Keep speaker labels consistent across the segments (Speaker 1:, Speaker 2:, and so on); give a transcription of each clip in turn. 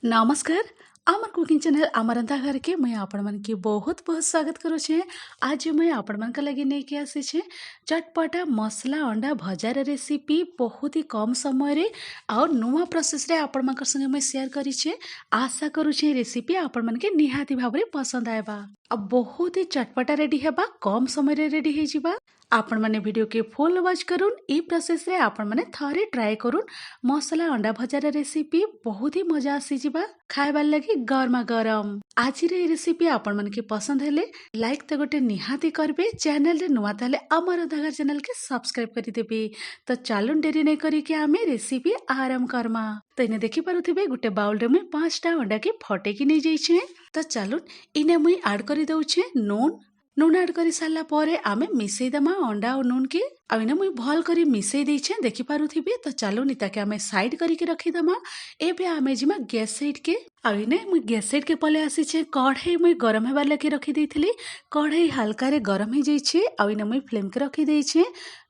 Speaker 1: नमस्कार आमर cooking channel आमर रंधा घर के मैं आपण मन के बहुत बहुत स्वागत करू छे। आज मैं आपण मन के लगे नहीं के आसी छे चटपटा मसला अंडा भजार रेसिपी बहुत ही कम समय रे और नुआ प्रोसेस रे आपण मन संगे मैं शेयर करी छे। आशा करू छे रेसिपी आपण मन के निहाती भाव रे पसंद आएबा। अब बहुत ही चटपटा रेडी हेबा कम समय रे रेडी हे जिबा। आपण माने वीडियो के फुल वॉच करूँ ई प्रोसेस रे आपण माने थरे ट्राए करूँ मसला अंडा भजार रेसिपी बहुत ही मजा आसी जिबा खाइबार लगी गरमा गरम। आज रे रेसिपी आपण मन के पसंद हेले लाइक तो गोटे निहाती करबे, चैनल रे नुआ ताले अमर रंधाघर चैनल के सब्सक्राइब करी देबे। तो चालू डेरी नहीं करी के आमे रेसिपी आरंभ करमा। तो इने देखि पारुथिबे गोटे बाउल रे मुई 5टा अंडा के फटेकी नहीं जाइछे। तो चालू इने मुई ऐड करी दउछे नून ऐड करी सारला परे आमे मिसई दमा अंडा और नून के आ इने मुई भल करी मिसई देइछे देखि पारुथिबे। तो चालू निता के आमे साइड करी के रखी दमा। एबे आमे जिमा गैस साइड के आ इने मुई गैस साइड के पले आसी छे कढ़ाई मुई गरम हेबार लगे रखी देइथिली। कढ़ाई हल्का रे गरम हे जाइछे आ इने मुई फ्लेम के रखी देइछे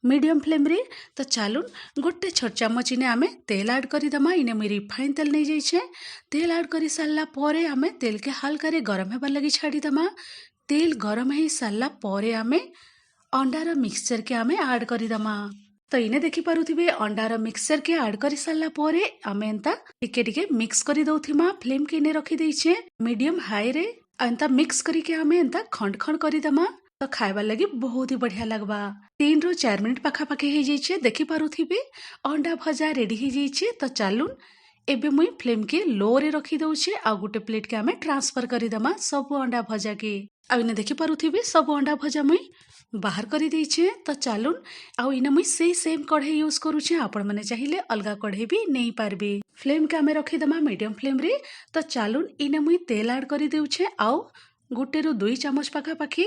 Speaker 1: मीडियम फ्लेम रे। तो चालू गोटे छोट चामच इने आमे तेल ऐड करी दमा। इने मुई रिफाइन तेल नहीं जाइछे। तेल ऐड करी सारला परे आमे तेल के हल्का रे गरम हेबार लगी छाड़ी दमा। तेल गरम हो सारा परे आमे अंडार मिक्सचर के आमे ऐड करिदमा। तो इने देखि पारुथिबे अंडार मिक्सचर के ऐड करी सारला परे आमे एंता टिके टिके मिक्स करी दउथिमा। फ्लेम के इने रखी देइछे मीडियम हाई रे एंता मिक्स करी के आमे एंता खंड खंड करिदमा। तो खाइबार लगी बहुत ही बढ़िया लगबा। 3 ରୁ 4 मिनट पाखापाखी हो जाइछे देखि पारुथिबे अंडा भजा रेडी हो जाइछे। तो चालू एबे मुई फ्लेम के लो रे रखी दउछे आ गोटे प्लेट के आमे ट्रांसफर करी दमा सब अंडा भजा के। आ इने देखि पारुथिबे सब अंडा भजा मुई बाहर करी देइछे। तो चालू आ इने मुई सेम कढ़ाई यूज करूछे। आपण माने चाहिए अलगा कढ़ाई भी नहीं पारबे। फ्लेम के आमे रखी दमा मीडियम फ्लेम रे। तो चालू इने मुई तेल ऐड करी देउछे आउ गोटे ରୁ 2 ଚାମଚ पाखापाखी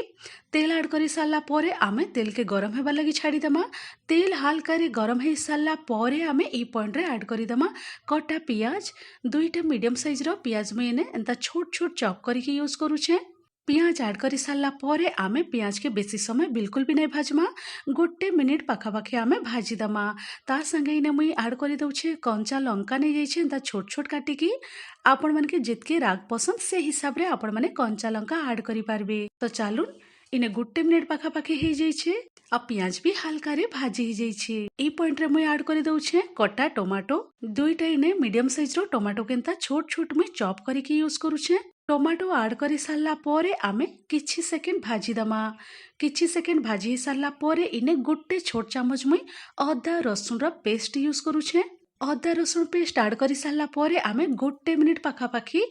Speaker 1: तेल ऐड करी सारला परे आमे तेल के गरम हेबार लगी छाड़ी दमा। तेल हल्का रे गरम हे सारला परे आमे ई पॉइंट रे ऐड करी दमा कटा पियाज। 2टा मीडियम साइज रो पियाज में इने एंता छोट छोट चॉप करी के यूज करूछे। पियाज ऐड करी सारला परे आमे पियाज के बेसी समय बिल्कुल भी नहीं भाजमा। गोटे मिनिट पाखापाखी आमे भाजी दमा। ता संगे इने मुई ऐड करी दउछे कंचा लंका नहीं जाइछे एंता छोट छोट काटिकी। आपण मन के जितके राग पसंद से हिसाब रे आपण माने कंचा लंका ऐड करी पारबे। तो चालू इने गोटे मिनिट पाखापाखी हे जाइछे आ पियाज भी हल्का रे भाजी हे जाइछे। ई पॉइंट रे मुई ऐड करी दउछे कटा टमाटो। 2टा इने मीडियम साइज रो टमाटो के एंता छोट छोट मुई चॉप करी के यूज करूछे। टमाटो ऐड करी सारला परे आमे किछि सेकेंड भाजी दमा। किछि सेकेंड भाजी सारला परे इने गोटे छोट चामच मुई अदा रसुन रो पेस्ट यूज करूछे। अदा रसुन पेस्ट ऐड करी सारला परे आमे गोटे मिनिट पाखापाखी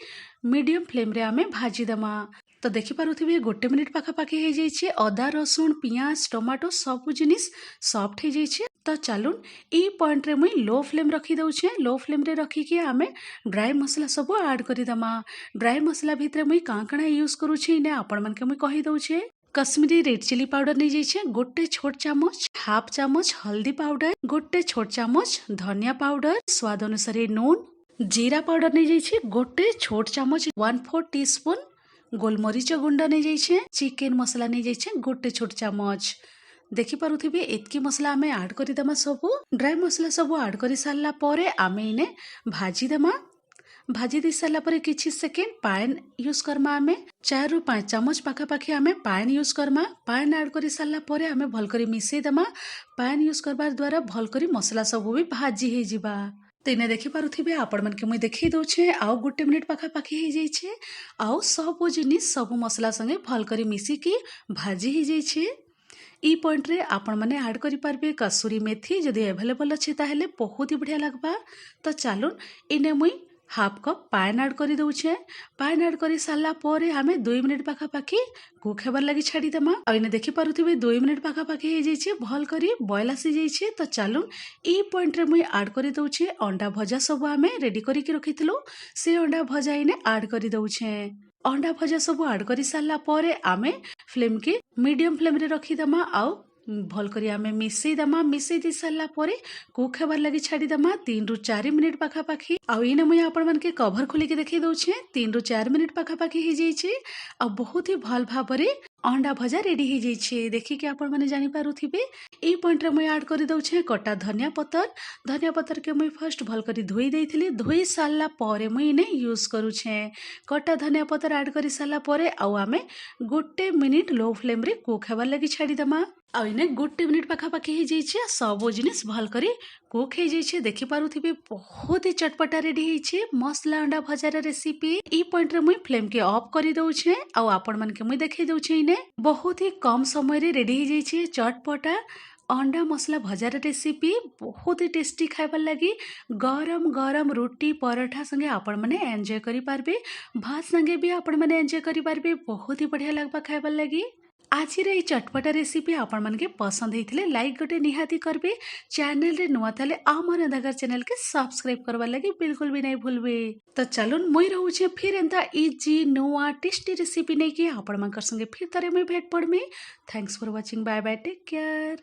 Speaker 1: मीडियम फ्लेम रे आमे भाजी दमा। तो देखि पारुथिबे गोटे मिनिट पाखापाखी हे जाइछे अदा रसुन पियाज टमाटो सब जिनिस सॉफ्ट हे जाइछे। तो चालू ई पॉइंट रे मुई लो फ्लेम रखी दउछे। लो फ्लेम रे रखी के आमे ड्राई मसला सब ऐड करी दमा। ड्राई मसला भितरे मुई कांकणा यूज करूछे इने आपण मन के मुई कहि दउछे कश्मीरी रेड चिली पाउडर नहीं जाइछे गोटे छोट चामच, हाफ चामच हल्दी पाउडर, गोटे छोट चामच धनिया पाउडर, स्वाद अनुसार नून, जीरा पाउडर नहीं जाइछे गोटे छोट चामच 1/4 टीस्पून, गोलमरीच गुंड नहीं जाइछे, चिकन मसला नहीं जाइछे गोटे छोट चामच। देखि पारुथिबे एतकी मसला आमे ऐड करी दमा। सब ड्राई मसला सब ऐड करी सारला परे आमे इने भाजी दमा। भाजी दे सारला परे किछि सेकेंड पान यूज करमा। आमे 4 ରୁ 5 ଚାମଚ पाखापाखी आमे पान यूज करमा। पान ऐड करी सारला परे आमे भल करी मिसई दमा। पान यूज करबार द्वारा भल करी मसला सब भी भाजी हे जिबा। तो इने देखि पारुथिबे आपण मन के मुई देखि दउछे आउ गोटे मिनिट पाखापाखी हे जाइछे आउ सब जिनिस सब मसला संगे भल करी मिसी की भाजी हे जाइछे। ई पॉइंट रे आपण माने ऐड करि पारबे कसूरी मेथी जदि अवेलेबल अछि ताहेले बहुत ही बढ़िया लगबा। तो चालू इने मुई हाफ कप पान ऐड करी दउछे। पान ऐड करी सारला परे आमे 2 मिनिट पाखापाखी कुक हेबार लगी छाड़ी दमा। आ इने देखि पारुथिबे 2 मिनिट पाखापाखी हे जाइछे भल करी बॉयल आसी जाइछे। तो चालू ई पॉइंट रे मुई ऐड करी दउछे अंडा भजा सब आमे रेडी करी के रखिथिलु से अंडा भजा इने ऐड करी दउछे। अंडा भजा सब ऐड करी सारला परे आमे फ्लेम के मीडियम फ्लेम रे रखी दमा आउ भल करी आमे मिसई दमा मिसई दी सारा परे कुक हेबार लगी छाड़ी दमा 3 रु 4 मिनिट पाखापाखी आउ इने मुई आपण मन के कवर खोली के देखि दउछे 3 रु 4 मिनिट पाखापाखी हो जाइए आ बहुत ही भल भाबरे अंडा भजा रेडी हो जाइए देखिके आपण माने जानि पारुथिबे। ई पॉइंट रे मुई ऐड करि दउछे कटा धनिया पत्तर के मुई फर्स्ट भल करी धोई देइथिली धोई सारला परे मुई इने यूज करूछे कटा धनिया पत्तर ऐड करि सारला परे आउ आमे 1 मिनिट लो फ्लेम रे कुक हेबार लगी छाड़ी दमा आउ इने 1 मिनिट पाखापाखी हो जाइए सब जिनिस भल करी कुक हो जाइए देखि पारुथिबे बहुत ही चटपटा रेडी होइछे मसला अंडा भजार रेसिपी। ई पॉइंट रे मुई फ्लेम के ऑफ करि दउछे आउ आपण मन के मुई देखै दउछे इने बहुत ही कम समय रे रेडी हो जाइए चटपटा अंडा मसला भजार रेसिपी बहुत ही टेस्टी खाइबार लगी गरम गरम रोटी पराठा संगे आपण माने एंजॉय करि पारबे भात संगे भी आपण माने एंजॉय करि पारबे बहुत ही बढ़िया लागबा खाइबार लगी। आज ये चटपटा रेसिपी आपण मन के पसंद होइथिले लाइक गोटे निहाती करबे चैनल रे नुआ थाले आमर अंधाघर चैनल के सब्सक्राइब करबा लगी बिल्कुल भी नहीं भूलबे। तो चलून मुई रहूछे फिर एंता इजी नुआ टेस्टी रेसिपी नहीं कि आपण मन संगे फिर तरे में भेट पड़मे। Thanks for watching bye bye take care.